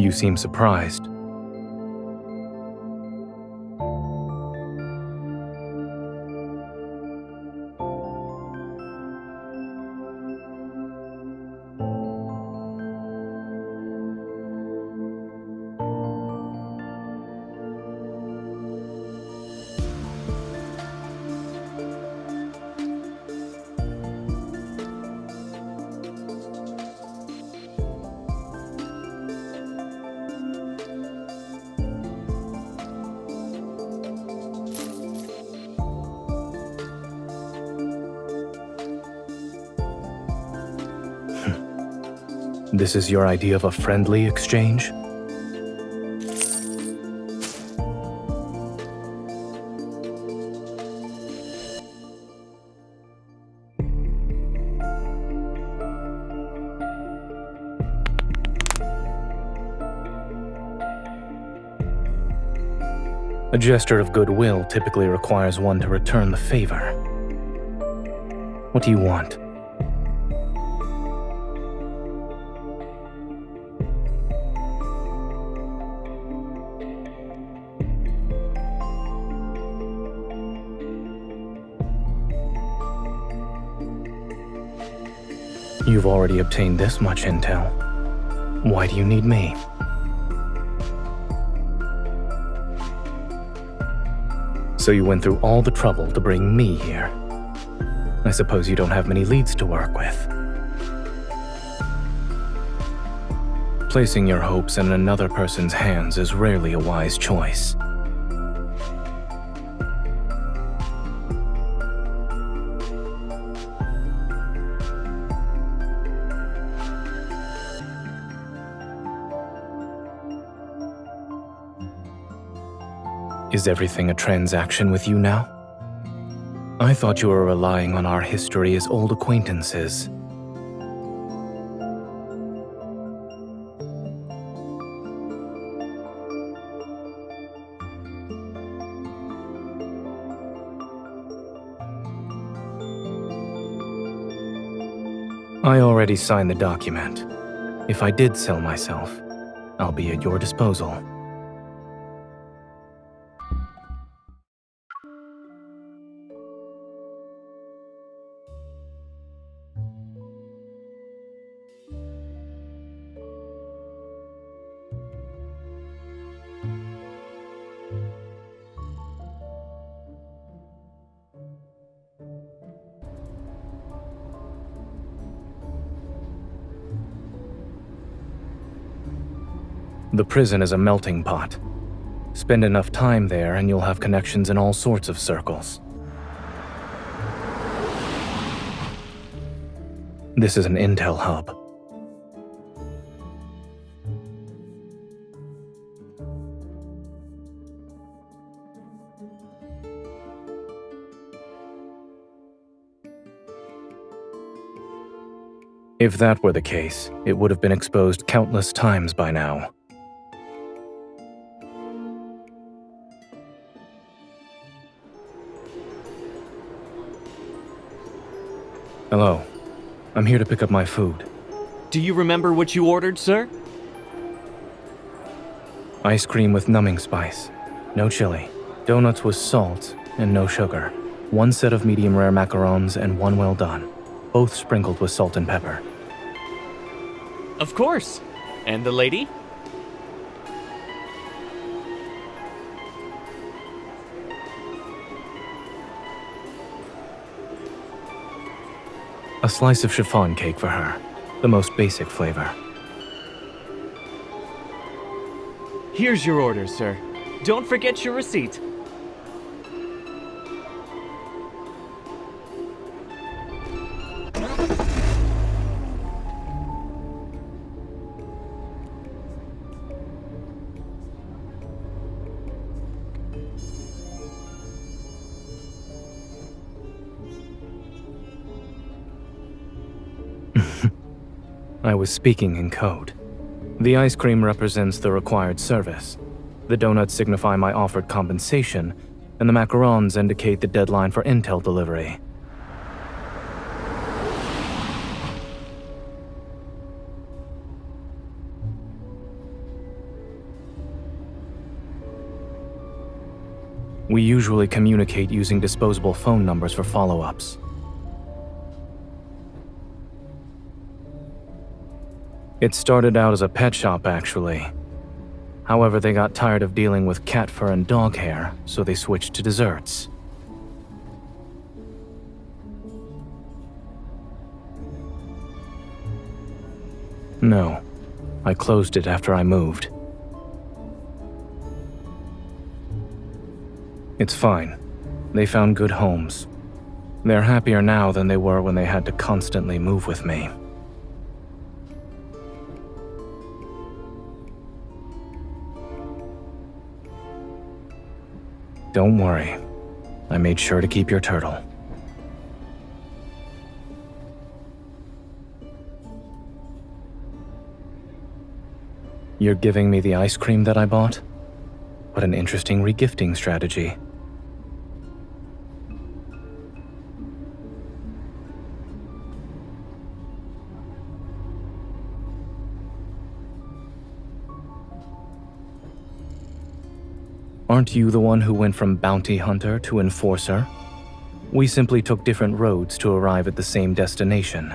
You seem surprised. This is your idea of a friendly exchange? A gesture of goodwill typically requires one to return the favor. What do you want? You've already obtained this much intel. Why do you need me? So you went through all the trouble to bring me here. I suppose you don't have many leads to work with. Placing your hopes in another person's hands is rarely a wise choice. Is everything a transaction with you now? I thought you were relying on our history as old acquaintances. I already signed the document. If I did sell myself, I'll be at your disposal. The prison is a melting pot. Spend enough time there and you'll have connections in all sorts of circles. This is an intel hub. If that were the case, it would have been exposed countless times by now. Hello. I'm here to pick up my food. Do you remember what you ordered, sir? Ice cream with numbing spice. No chili. Donuts with salt and no sugar. 1 set of medium rare macarons and 1 well done. Both sprinkled with salt and pepper. Of course. And the lady? A slice of chiffon cake for her. The most basic flavor. Here's your order, sir. Don't forget your receipt. I was speaking in code. The ice cream represents the required service. The donuts signify my offered compensation, and the macarons indicate the deadline for intel delivery. We usually communicate using disposable phone numbers for follow-ups. It started out as a pet shop, actually. However, they got tired of dealing with cat fur and dog hair, so they switched to desserts. No, I closed it after I moved. It's fine. They found good homes. They're happier now than they were when they had to constantly move with me. Don't worry. I made sure to keep your turtle. You're giving me the ice cream that I bought? What an interesting regifting strategy. Aren't you the one who went from bounty hunter to enforcer? We simply took different roads to arrive at the same destination.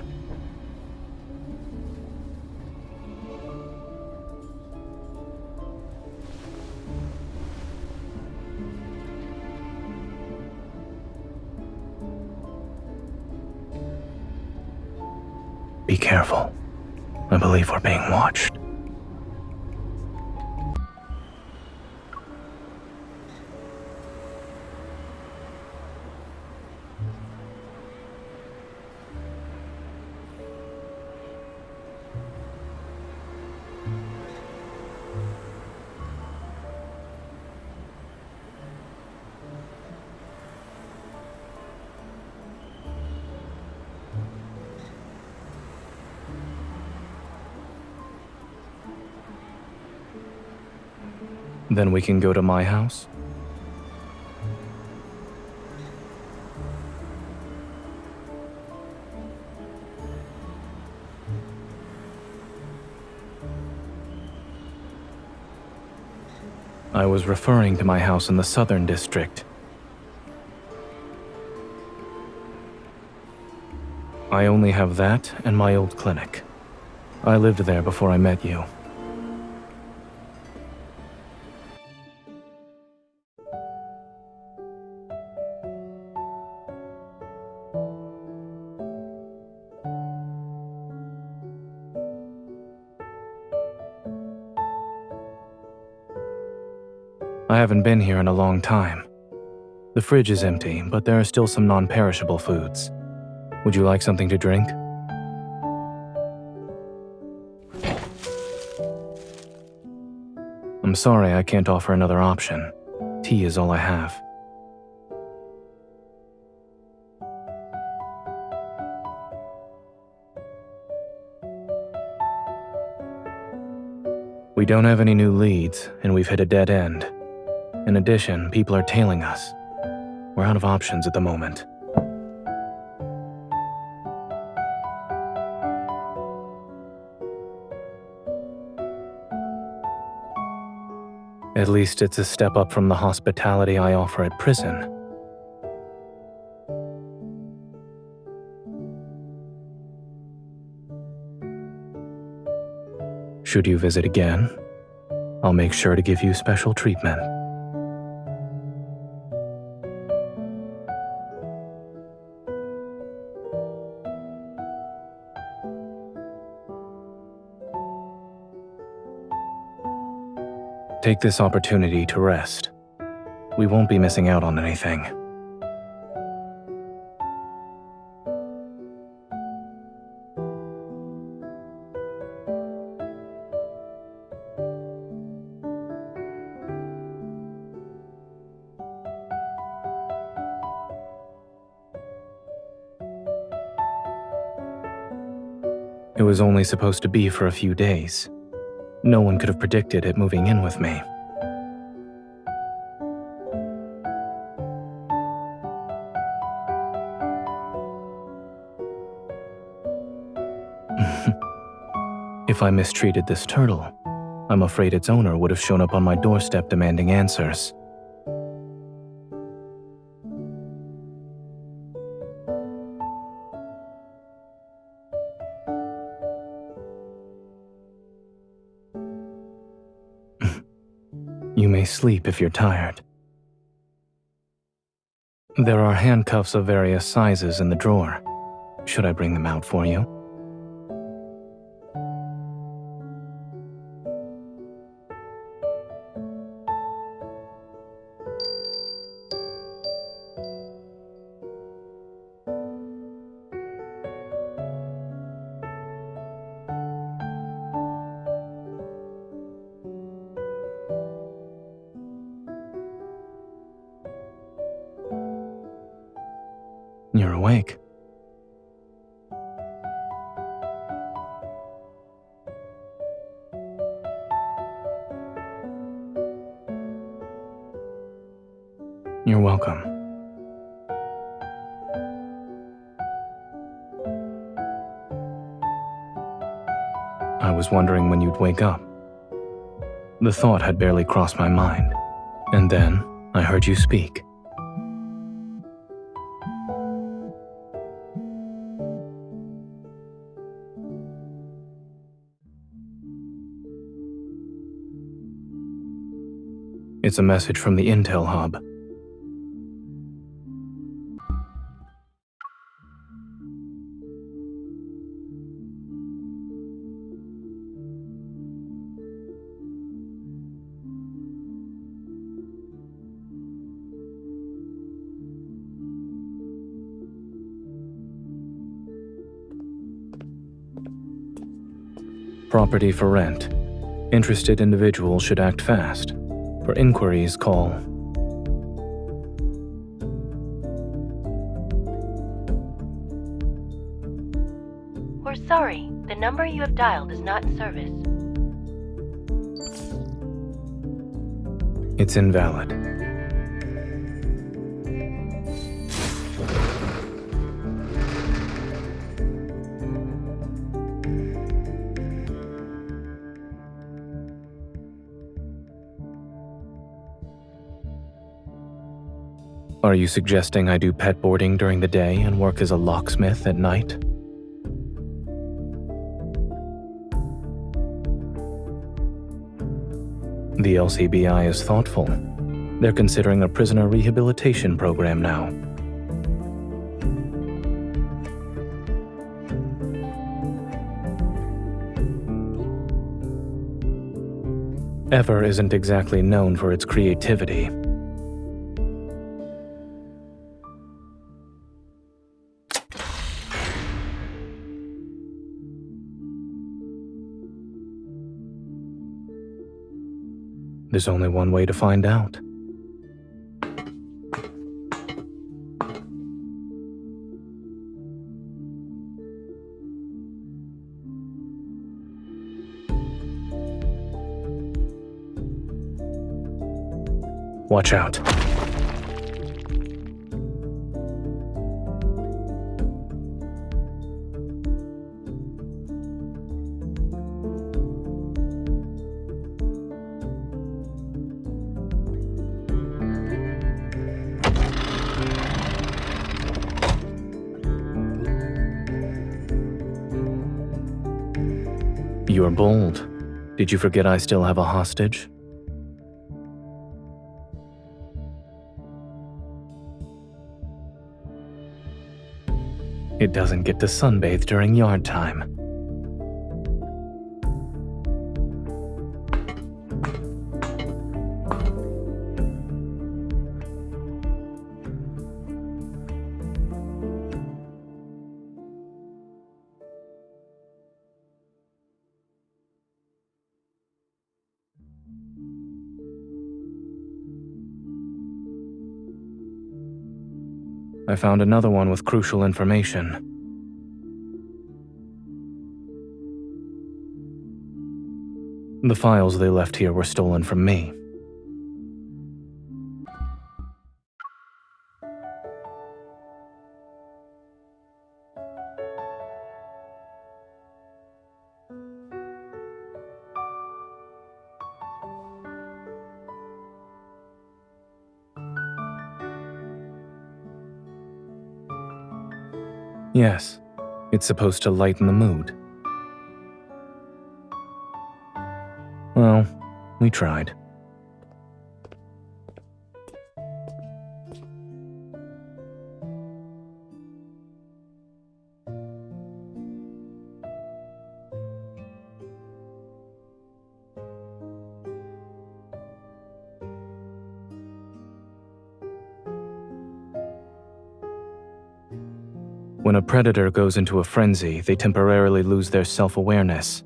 Be careful. I believe we're being watched. Then we can go to my house? I was referring to my house in the Southern District. I only have that and my old clinic. I lived there before I met you. I haven't been here in a long time. The fridge is empty, but there are still some non-perishable foods. Would you like something to drink? I'm sorry I can't offer another option. Tea is all I have. We don't have any new leads, and we've hit a dead end. In addition, people are tailing us. We're out of options at the moment. At least it's a step up from the hospitality I offer at prison. Should you visit again, I'll make sure to give you special treatment. Take this opportunity to rest. We won't be missing out on anything. It was only supposed to be for a few days. No one could have predicted it moving in with me. If I mistreated this turtle, I'm afraid its owner would have shown up on my doorstep demanding answers. sleep if you're tired. There are handcuffs of various sizes in the drawer. Should I bring them out for you? You're awake. You're welcome. I was wondering when you'd wake up. The thought had barely crossed my mind, and then I heard you speak. It's a message from the Intel hub. Property for rent. Interested individuals should act fast. For inquiries, call. We're sorry, the number you have dialed is not in service. It's invalid. Are you suggesting I do pet boarding during the day and work as a locksmith at night? The LCBI is thoughtful. They're considering a prisoner rehabilitation program now. Ever isn't exactly known for its creativity. There's only one way to find out. Watch out. You're bold. Did you forget I still have a hostage? It doesn't get to sunbathe during yard time. I found another one with crucial information. The files they left here were stolen from me. Yes, it's supposed to lighten the mood. Well, we tried. When a predator goes into a frenzy, they temporarily lose their self-awareness.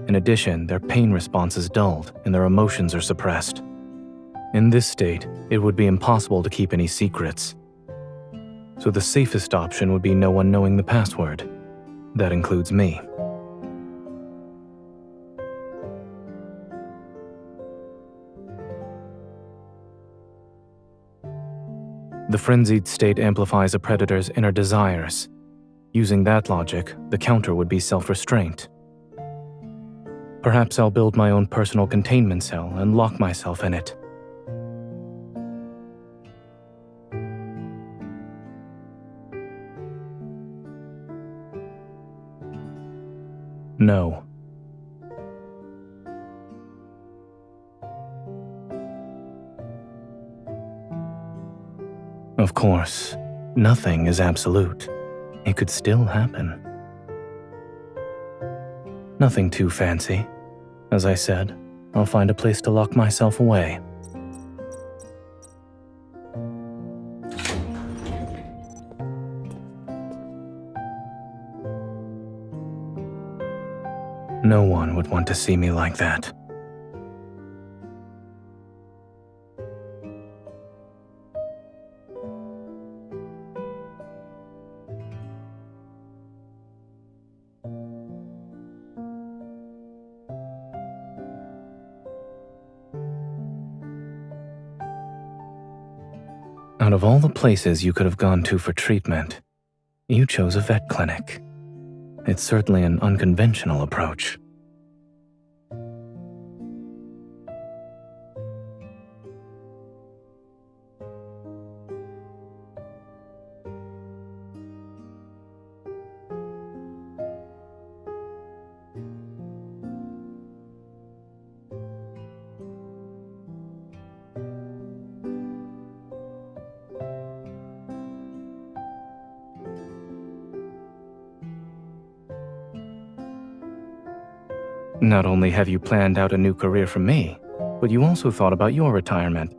In addition, their pain response is dulled and their emotions are suppressed. In this state, it would be impossible to keep any secrets. So the safest option would be no one knowing the password. That includes me. The frenzied state amplifies a predator's inner desires. Using that logic, the counter would be self-restraint. Perhaps I'll build my own personal containment cell and lock myself in it. No. Of course, nothing is absolute. It could still happen. Nothing too fancy. As I said, I'll find a place to lock myself away. No one would want to see me like that. Out of all the places you could have gone to for treatment, you chose a vet clinic. It's certainly an unconventional approach. Not only have you planned out a new career for me, but you also thought about your retirement.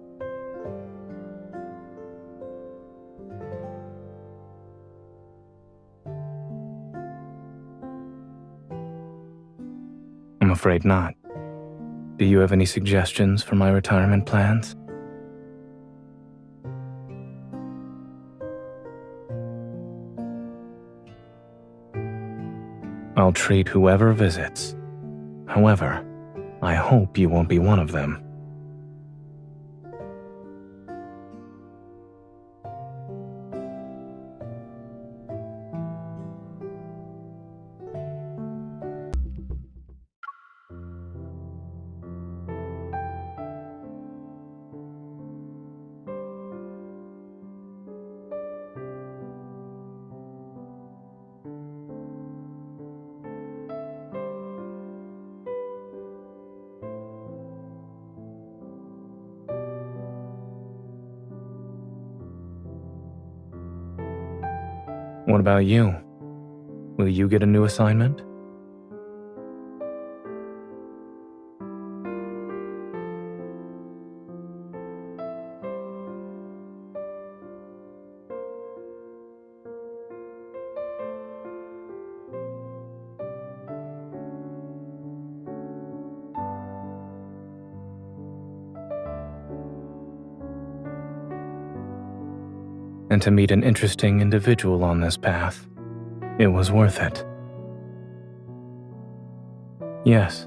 I'm afraid not. Do you have any suggestions for my retirement plans? I'll treat whoever visits. However, I hope you won't be one of them. What about you? Will you get a new assignment? And to meet an interesting individual on this path, it was worth it. Yes.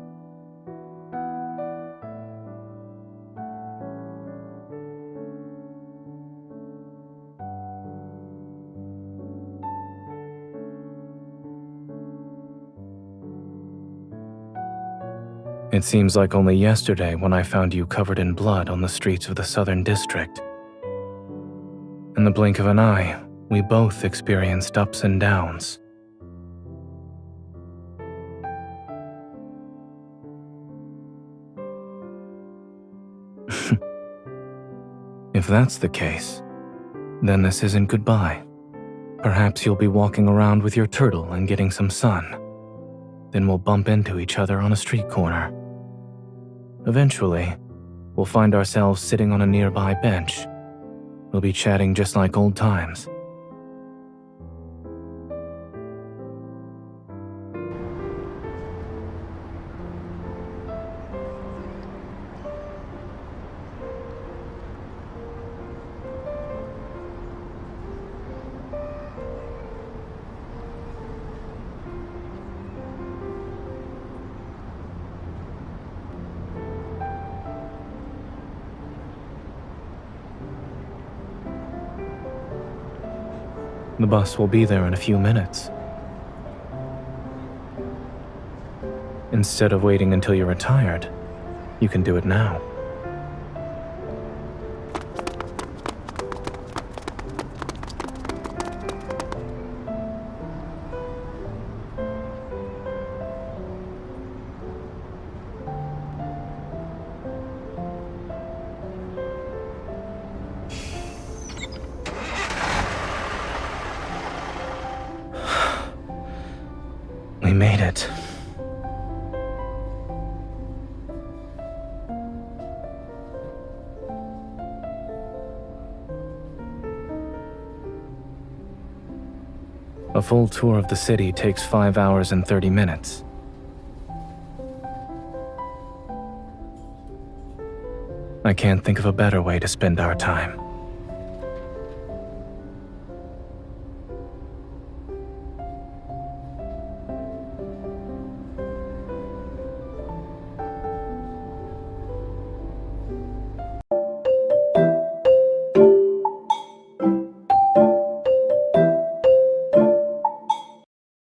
It seems like only yesterday when I found you covered in blood on the streets of the Southern District. In the blink of an eye, we both experienced ups and downs. If that's the case, then this isn't goodbye. Perhaps you'll be walking around with your turtle and getting some sun. Then we'll bump into each other on a street corner. Eventually, we'll find ourselves sitting on a nearby bench. We'll be chatting just like old times. The bus will be there in a few minutes. Instead of waiting until you're retired, you can do it now. We made it. A full tour of the city takes 5 hours and 30 minutes. I can't think of a better way to spend our time.